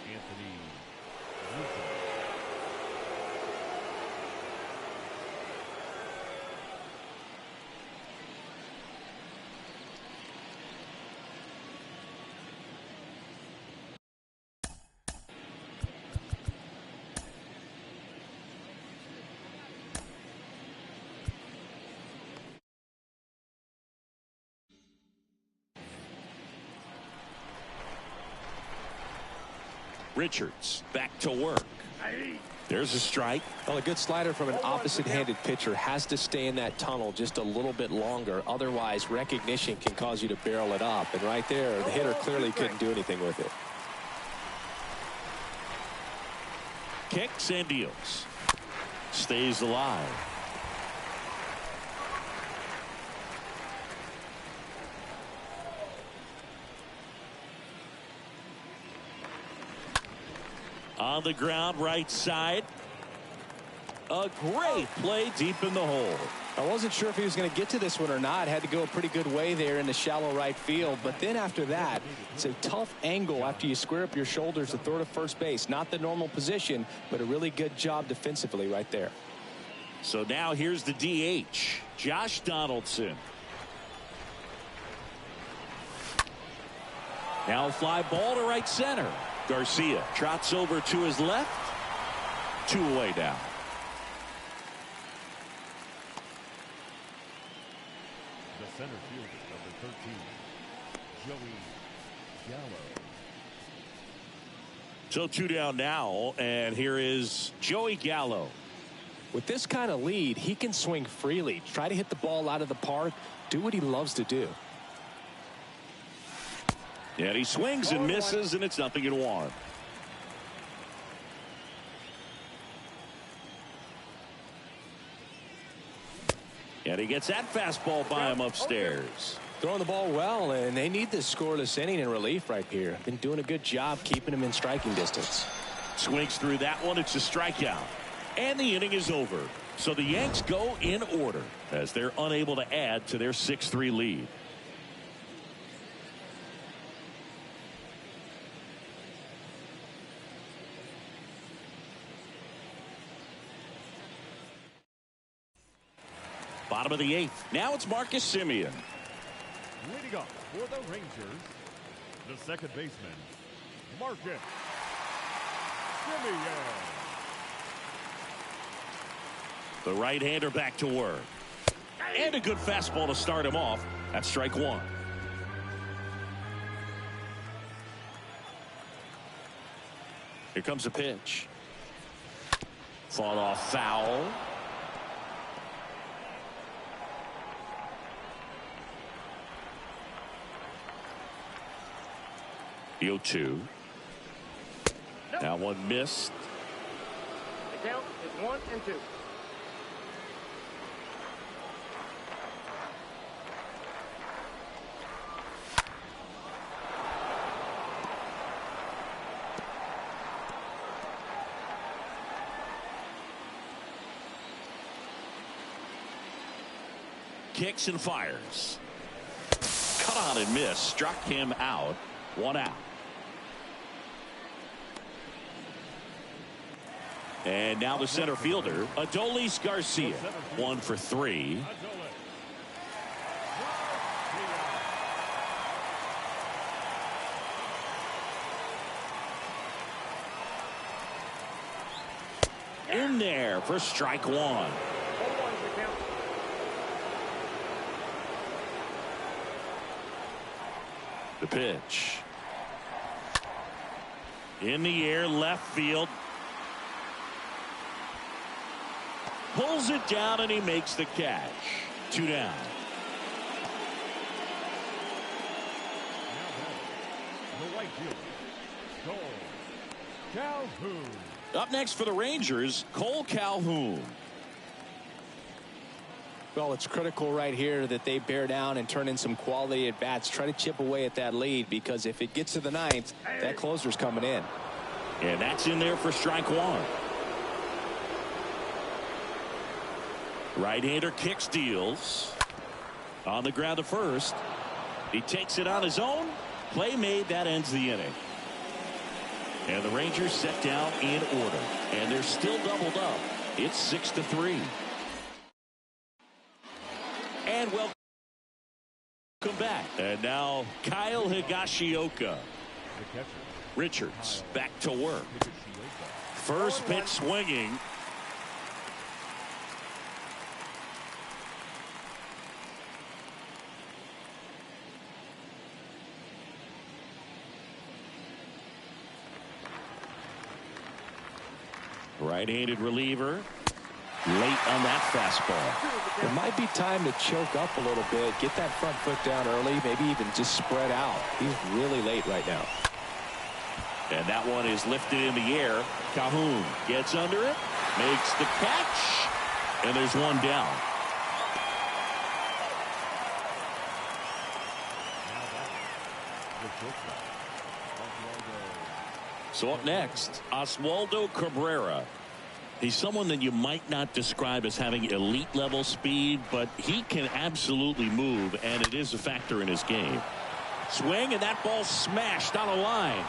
Anthony Rizzo. Richards back to work. There's a strike. Well, a good slider from an opposite-handed pitcher has to stay in that tunnel just a little bit longer. Otherwise, recognition can cause you to barrel it up. And right there, the hitter clearly couldn't do anything with it. Kicks and deals. Stays alive. On the ground, right side. A great play deep in the hole. I wasn't sure if he was going to get to this one or not. Had to go a pretty good way there in the shallow right field. But then after that, it's a tough angle after you square up your shoulders to throw to first base. Not the normal position, but a really good job defensively right there. So now here's the DH, Josh Donaldson. Now a fly ball to right center. Garcia trots over to his left. 2 away now. The center fielder, number 13, Joey Gallo. So 2 down now, and here is Joey Gallo. With this kind of lead, he can swing freely, try to hit the ball out of the park, do what he loves to do. And he swings and misses, and it's 0-1. And he gets that fastball by him upstairs. Throwing the ball well, and they need this scoreless inning in relief right here. Been doing a good job keeping him in striking distance. Swings through that one. It's a strikeout. And the inning is over. So the Yanks go in order as they're unable to add to their 6-3 lead. Bottom of the 8th. Now it's Marcus Semien. Leading up for the Rangers, the second baseman, Marcus Semien. The right-hander back to work. And a good fastball to start him off. That's strike 1. Here comes a pitch. Fought off foul. 0-2. Now one missed. The count is 1-2. Kicks and fires. Cut on and miss. Struck him out. 1 out. And now the center fielder, Adolis Garcia. 1 for 3. In there for strike 1. 1-1 is the count. The pitch. In the air, left field. Pulls it down and he makes the catch. 2 down. The right fielder, Cole Calhoun. Up next for the Rangers, Cole Calhoun. Well, it's critical right here that they bear down and turn in some quality at bats. Try to chip away at that lead, because if it gets to the 9th, that closer's coming in. And that's in there for strike 1. Right-hander kicks, deals. On the ground to first. He takes it on his own. Play made. That ends the inning. And the Rangers set down in order. And they're still doubled up. It's 6-3. And welcome back. And now Kyle Higashioka. Richards back to work. First pitch swinging. Right-handed reliever. Late on that fastball. It might be time to choke up a little bit, get that front foot down early, maybe even just spread out. He's really late right now. And that one is lifted in the air. Calhoun gets under it, makes the catch, and there's one down. So up next, Oswaldo Cabrera. He's someone that you might not describe as having elite level speed, but he can absolutely move, and it is a factor in his game. Swing, and that ball smashed on a line.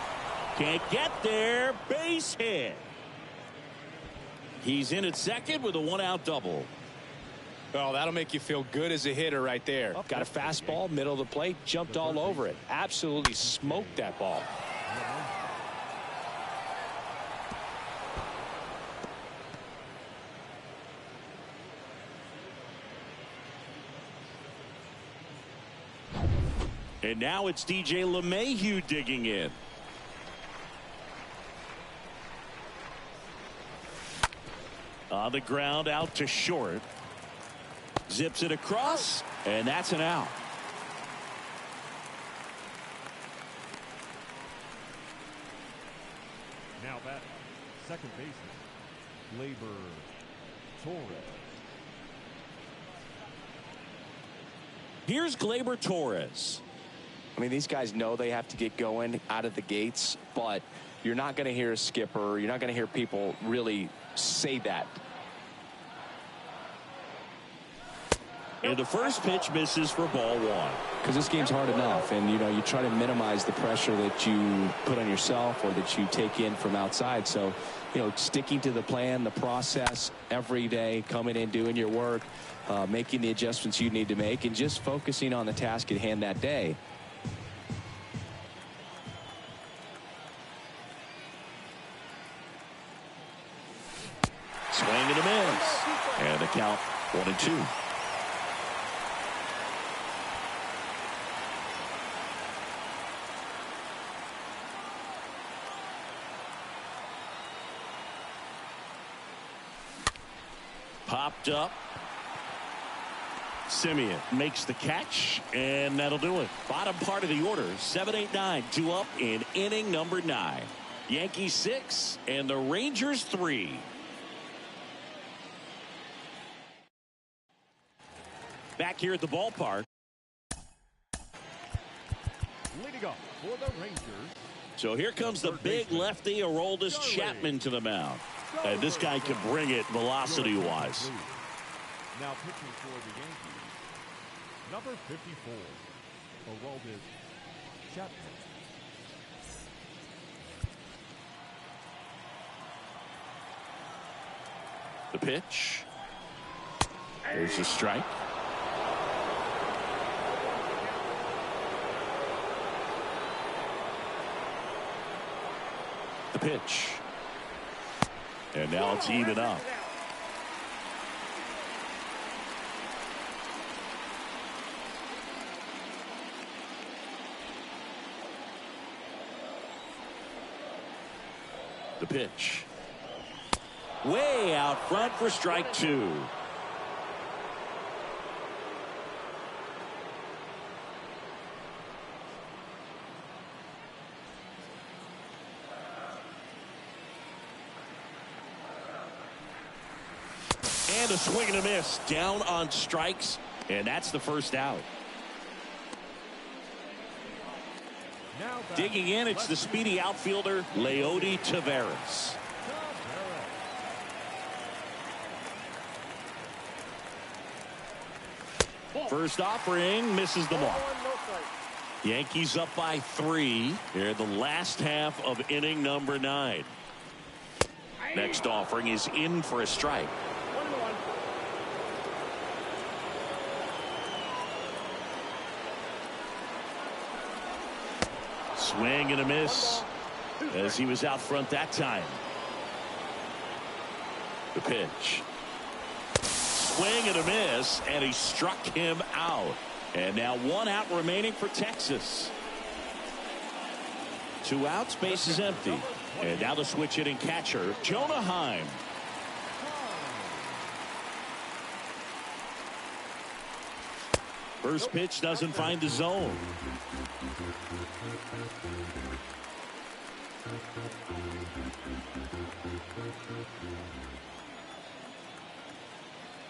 Can't get there. Base hit. He's in at second with a 1-out double. Well, that'll make you feel good as a hitter right there. Got a fastball, middle of the plate, jumped all over it. Absolutely smoked that ball. And now it's DJ LeMahieu digging in. On the ground, out to short. Zips it across, and that's an out. Now batting, second baseman, Gleyber Torres. Here's Gleyber Torres. I mean, these guys know they have to get going out of the gates, but you're not going to hear a skipper. You're not going to hear people really say that. And the first pitch misses for ball 1. Because this game's hard enough, and you try to minimize the pressure that you put on yourself or that you take in from outside. So, sticking to the plan, the process every day, coming in, doing your work, making the adjustments you need to make, and just focusing on the task at hand that day. Swing and a miss. And the count 1-2. Popped up. Simeon makes the catch, and that'll do it. Bottom part of the order, 7-8-9, 2 up in inning number 9. Yankees 6 and the Rangers 3. Back here at the ballpark. Leading off for the Rangers. So here comes the big lefty, Aroldis Chapman, to the mound. And this guy can bring it velocity-wise. Now pitching for the Yankees, number 54, Aroldis Chapman. The pitch. There's a strike. The pitch. And now it's even up. The pitch. Way out front for strike 2. And a swing and a miss. Down on strikes. And that's the first out. Digging in, it's the speedy outfielder, Leody Taveras. First offering misses the mark. Yankees up by 3 here in the last half of inning number 9. Next offering is in for a strike. Swing and a miss as he was out front that time. The pitch. Swing and a miss, and he struck him out. And now 1 out remaining for Texas. 2 outs, base is empty. And now the switch hitting catcher, Jonah Heim. First pitch doesn't find the zone.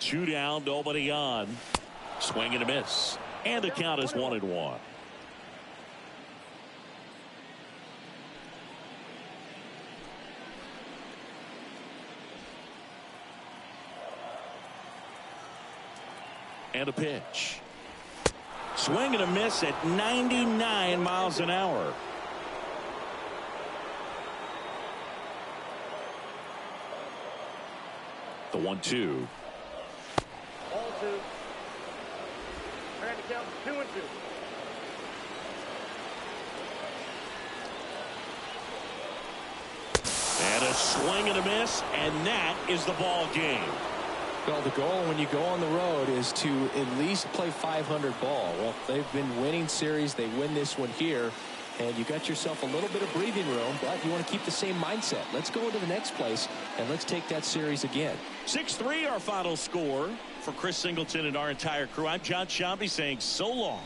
Two down, nobody on. Swing and a miss. And the count is 1-1. And a pitch. Swing and a miss at 99 miles an hour. The 1-2. Ball 2. Trying to count 2-2. And a swing and a miss, and that is the ball game. Well, the goal when you go on the road is to at least play 500 ball. Well, they've been winning series. They win this one here, and you got yourself a little bit of breathing room, but you want to keep the same mindset. Let's go into the next place, and let's take that series again. 6-3 our final score. For Chris Singleton and our entire crew, I'm John Shambi saying so long.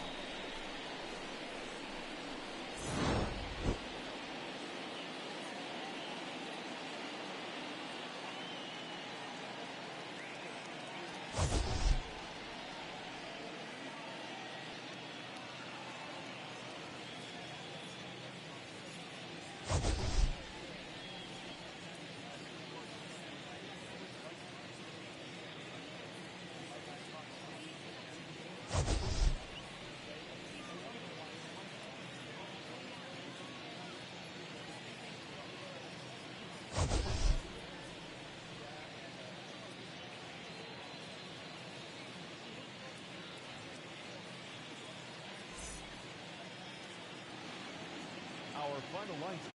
Our final line